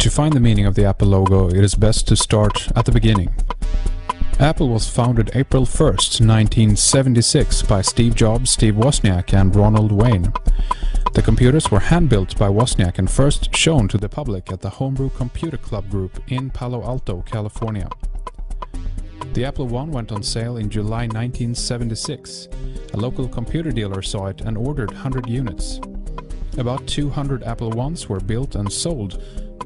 To find the meaning of the Apple logo, it is best to start at the beginning. Apple was founded April 1st, 1976 by Steve Jobs, Steve Wozniak and Ronald Wayne. The computers were hand-built by Wozniak and first shown to the public at the Homebrew Computer Club Group in Palo Alto, California. The Apple I went on sale in July 1976. A local computer dealer saw it and ordered 100 units. About 200 Apple I's were built and sold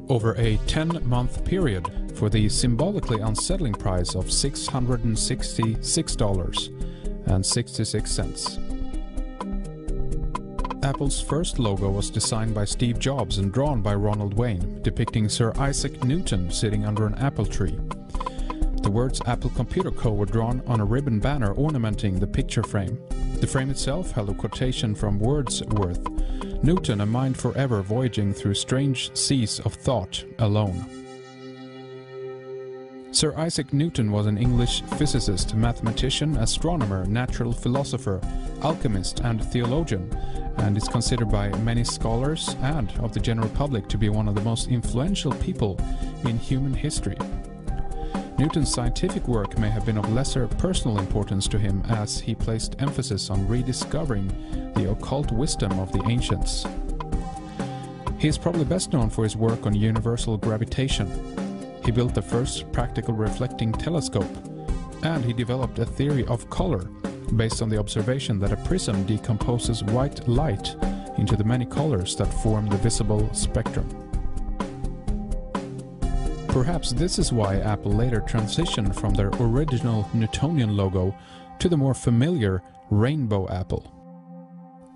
over a 10-month period for the symbolically unsettling price of $666.66. Apple's first logo was designed by Steve Jobs and drawn by Ronald Wayne, depicting Sir Isaac Newton sitting under an apple tree. The words Apple Computer Co. were drawn on a ribbon banner ornamenting the picture frame. The frame itself held a quotation from Wordsworth: "Newton, a mind forever voyaging through strange seas of thought alone." Sir Isaac Newton was an English physicist, mathematician, astronomer, natural philosopher, alchemist and theologian, and is considered by many scholars and of the general public to be one of the most influential people in human history. Newton's scientific work may have been of lesser personal importance to him, as he placed emphasis on rediscovering the occult wisdom of the ancients. He is probably best known for his work on universal gravitation. He built the first practical reflecting telescope, and he developed a theory of color based on the observation that a prism decomposes white light into the many colors that form the visible spectrum. Perhaps this is why Apple later transitioned from their original Newtonian logo to the more familiar rainbow apple.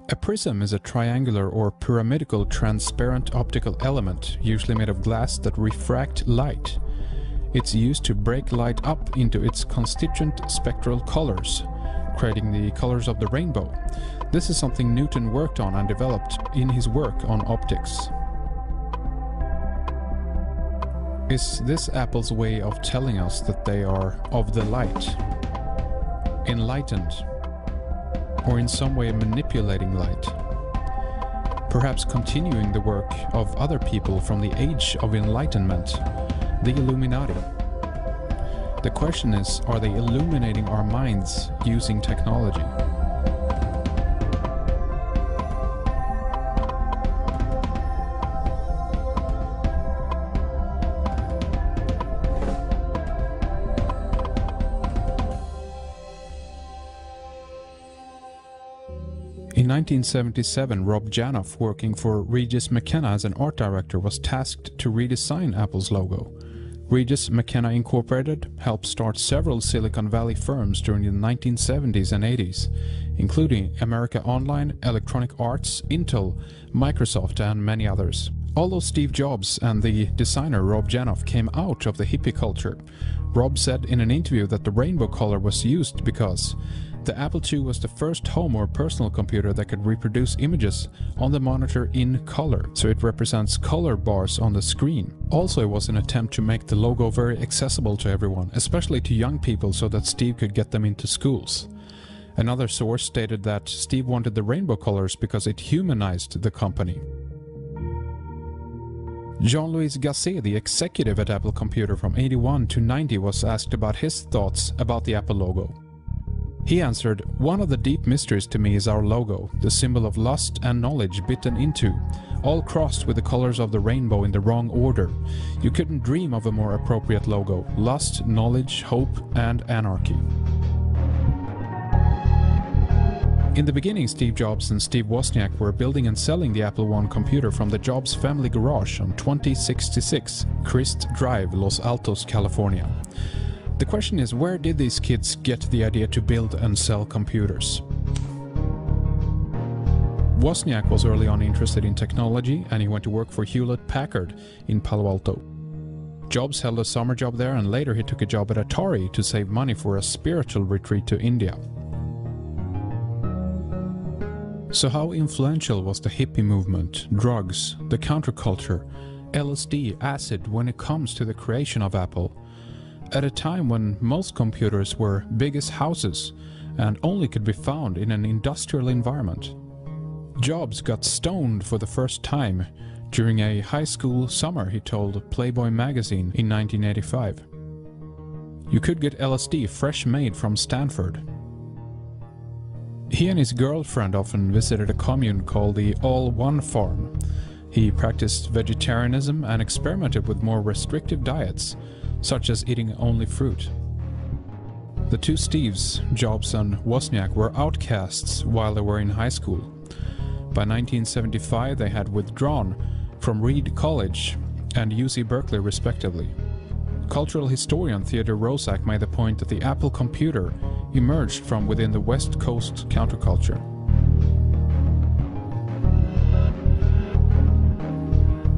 A prism is a triangular or pyramidical transparent optical element, usually made of glass, that refracts light. It's used to break light up into its constituent spectral colors, creating the colors of the rainbow. This is something Newton worked on and developed in his work on optics. Is this Apple's way of telling us that they are of the light, enlightened, or in some way manipulating light? Perhaps continuing the work of other people from the Age of Enlightenment, the Illuminati. The question is, are they illuminating our minds using technology? In 1977, Rob Janoff, working for Regis McKenna as an art director, was tasked to redesign Apple's logo. Regis McKenna Incorporated helped start several Silicon Valley firms during the 1970s and 80s, including America Online, Electronic Arts, Intel, Microsoft and many others. Although Steve Jobs and the designer Rob Janoff came out of the hippie culture, Rob said in an interview that the rainbow color was used because the Apple II was the first home or personal computer that could reproduce images on the monitor in color, so it represents color bars on the screen. Also, it was an attempt to make the logo very accessible to everyone, especially to young people, so that Steve could get them into schools. Another source stated that Steve wanted the rainbow colors because it humanized the company. Jean-Louis Gasset, the executive at Apple Computer from 81 to 90, was asked about his thoughts about the Apple logo. He answered, "One of the deep mysteries to me is our logo, the symbol of lust and knowledge bitten into, all crossed with the colors of the rainbow in the wrong order. You couldn't dream of a more appropriate logo: lust, knowledge, hope, and anarchy." In the beginning, Steve Jobs and Steve Wozniak were building and selling the Apple I computer from the Jobs family garage on 2066 Crist Drive, Los Altos, California. The question is, where did these kids get the idea to build and sell computers? Wozniak was early on interested in technology, and he went to work for Hewlett-Packard in Palo Alto. Jobs held a summer job there, and later he took a job at Atari to save money for a spiritual retreat to India. So how influential was the hippie movement, drugs, the counterculture, LSD, acid when it comes to the creation of Apple? At a time when most computers were big as houses and only could be found in an industrial environment. Jobs got stoned for the first time During a high school summer, he told Playboy magazine in 1985, "You could get LSD fresh made from Stanford." He and his girlfriend often visited a commune called the All One Farm. He practiced vegetarianism and experimented with more restrictive diets, such as eating only fruit. The two Steves, Jobs and Wozniak, were outcasts while they were in high school. By 1975 they had withdrawn from Reed College and UC Berkeley respectively. Cultural historian Theodore Roszak made the point that the Apple computer emerged from within the West Coast counterculture.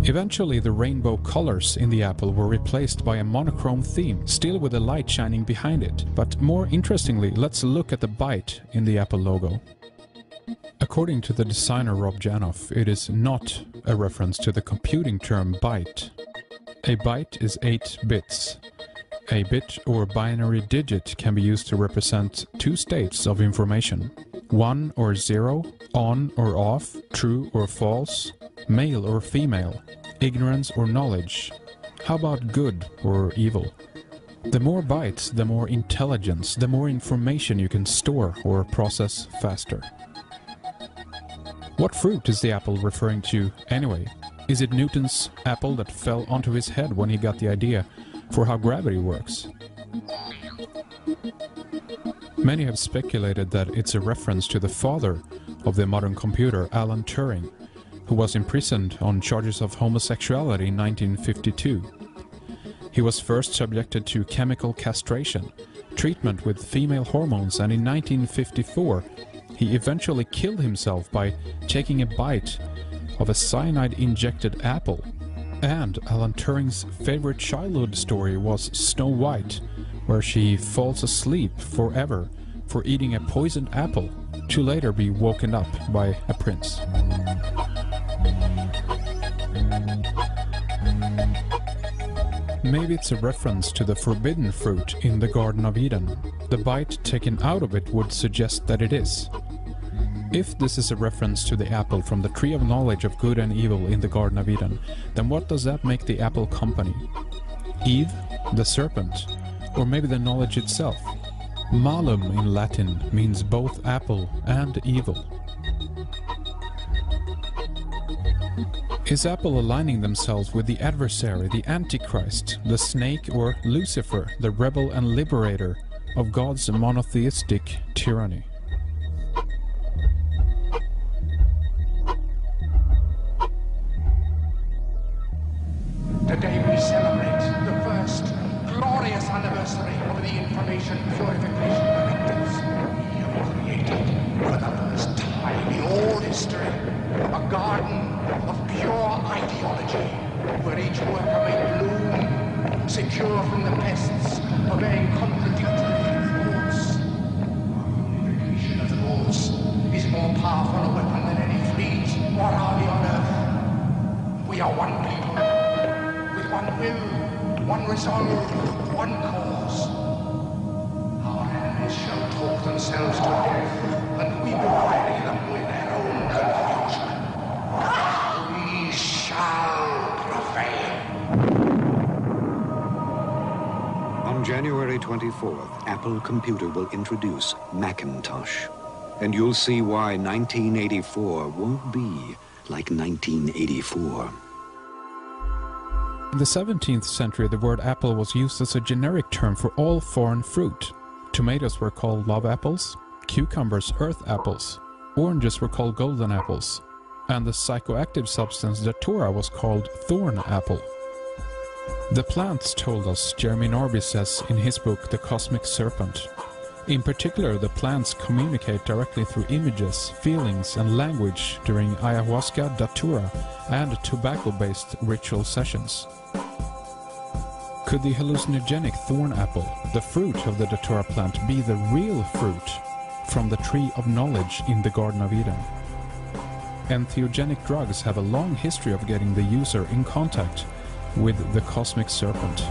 Eventually the rainbow colors in the Apple were replaced by a monochrome theme, still with the light shining behind it. But more interestingly, let's look at the byte in the Apple logo. According to the designer Rob Janoff, it is not a reference to the computing term byte. A byte is 8 bits. A bit or binary digit can be used to represent two states of information: 1 or 0, on or off, true or false, male or female, ignorance or knowledge. How about good or evil? The more bytes, the more intelligence, the more information you can store or process faster. What fruit is the apple referring to anyway? Is it Newton's apple that fell onto his head when he got the idea for how gravity works? Many have speculated that it's a reference to the father of the modern computer, Alan Turing, who was imprisoned on charges of homosexuality in 1952. He was first subjected to chemical castration, treatment with female hormones, and in 1954 he eventually killed himself by taking a bite of a cyanide-injected apple. And Alan Turing's favorite childhood story was Snow White, where she falls asleep forever for eating a poisoned apple, to later be woken up by a prince. Maybe it's a reference to the forbidden fruit in the Garden of Eden. The bite taken out of it would suggest that it is. If this is a reference to the apple from the tree of knowledge of good and evil in the Garden of Eden, then what does that make the Apple company? Eve, the serpent, or maybe the knowledge itself? Malum in Latin means both apple and evil. Is Apple aligning themselves with the adversary, the Antichrist, the snake, or Lucifer, the rebel and liberator of God's monotheistic tyranny? Today we celebrate the first glorious anniversary of the Information Purification Directives. We have created, for the first time in all history, a garden of pure ideology, where each worker may bloom, secure from the pests, obeying contradictory thoughts. Unification of thoughts is more powerful a weapon than any fleet or army on earth. We are one people, with one will, one resolve, one cause. Our enemies shall talk themselves to death, and we will bury them with their own confusion. We shall prevail. On January 24th, Apple Computer will introduce Macintosh. And you'll see why 1984 won't be like 1984. In the 17th century, the word apple was used as a generic term for all foreign fruit. Tomatoes were called love apples, cucumbers earth apples, oranges were called golden apples, and the psychoactive substance datura was called thorn apple. The plants told us, Jeremy Norby says in his book The Cosmic Serpent. In particular, the plants communicate directly through images, feelings and language during ayahuasca, datura and tobacco-based ritual sessions. Could the hallucinogenic thorn apple, the fruit of the datura plant, be the real fruit from the tree of knowledge in the Garden of Eden? Entheogenic drugs have a long history of getting the user in contact with the cosmic serpent.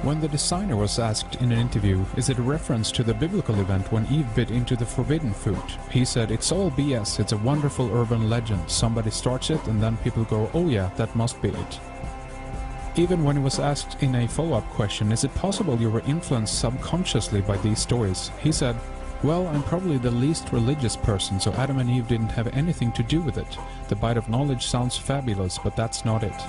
When the designer was asked in an interview, is it a reference to the biblical event when Eve bit into the forbidden fruit, he said, "It's all BS, it's a wonderful urban legend. Somebody starts it and then people go, oh yeah, that must be it." Even when he was asked in a follow-up question, is it possible you were influenced subconsciously by these stories, he said, "Well, I'm probably the least religious person, so Adam and Eve didn't have anything to do with it. The bite of knowledge sounds fabulous, but that's not it."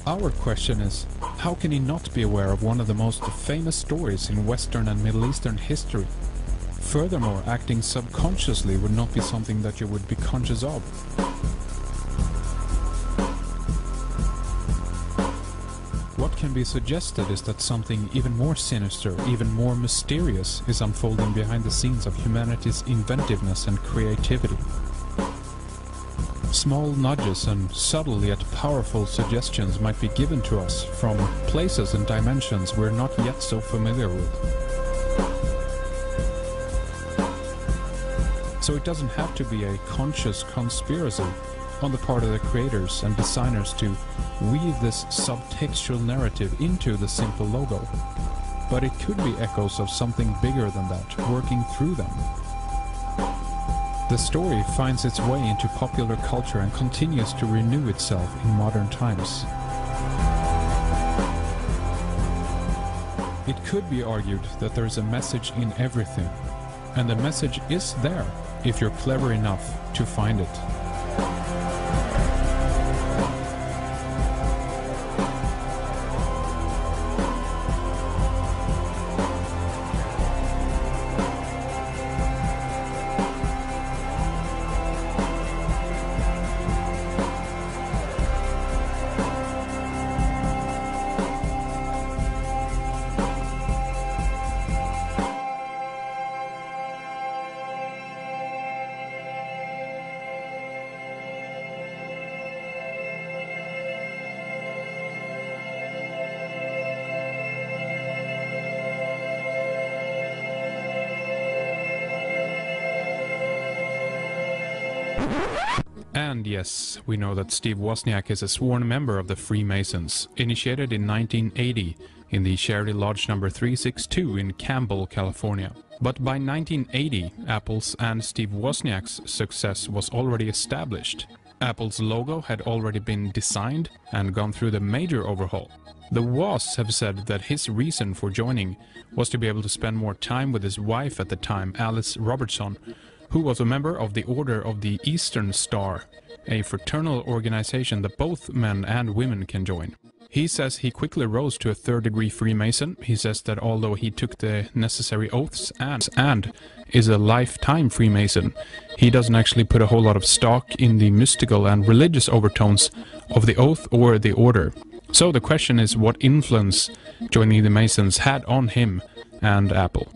Our question is, how can he not be aware of one of the most famous stories in Western and Middle Eastern history? Furthermore, acting subconsciously would not be something that you would be conscious of. What can be suggested is that something even more sinister, even more mysterious, is unfolding behind the scenes of humanity's inventiveness and creativity. Small nudges and subtle yet powerful suggestions might be given to us from places and dimensions we're not yet so familiar with. So it doesn't have to be a conscious conspiracy on the part of the creators and designers to weave this subtextual narrative into the simple logo. But it could be echoes of something bigger than that, working through them. The story finds its way into popular culture and continues to renew itself in modern times. It could be argued that there is a message in everything, and the message is there if you're clever enough to find it. And yes, we know that Steve Wozniak is a sworn member of the Freemasons, initiated in 1980 in the Charity Lodge number 362 in Campbell, California. But by 1980, Apple's and Steve Wozniak's success was already established. Apple's logo had already been designed and gone through the major overhaul. The Woz have said that his reason for joining was to be able to spend more time with his wife at the time, Alice Robertson, who was a member of the Order of the Eastern Star, a fraternal organization that both men and women can join. He says he quickly rose to a third-degree Freemason. He says that although he took the necessary oaths and is a lifetime Freemason, he doesn't actually put a whole lot of stock in the mystical and religious overtones of the oath or the order. So the question is what influence joining the Masons had on him and Apple.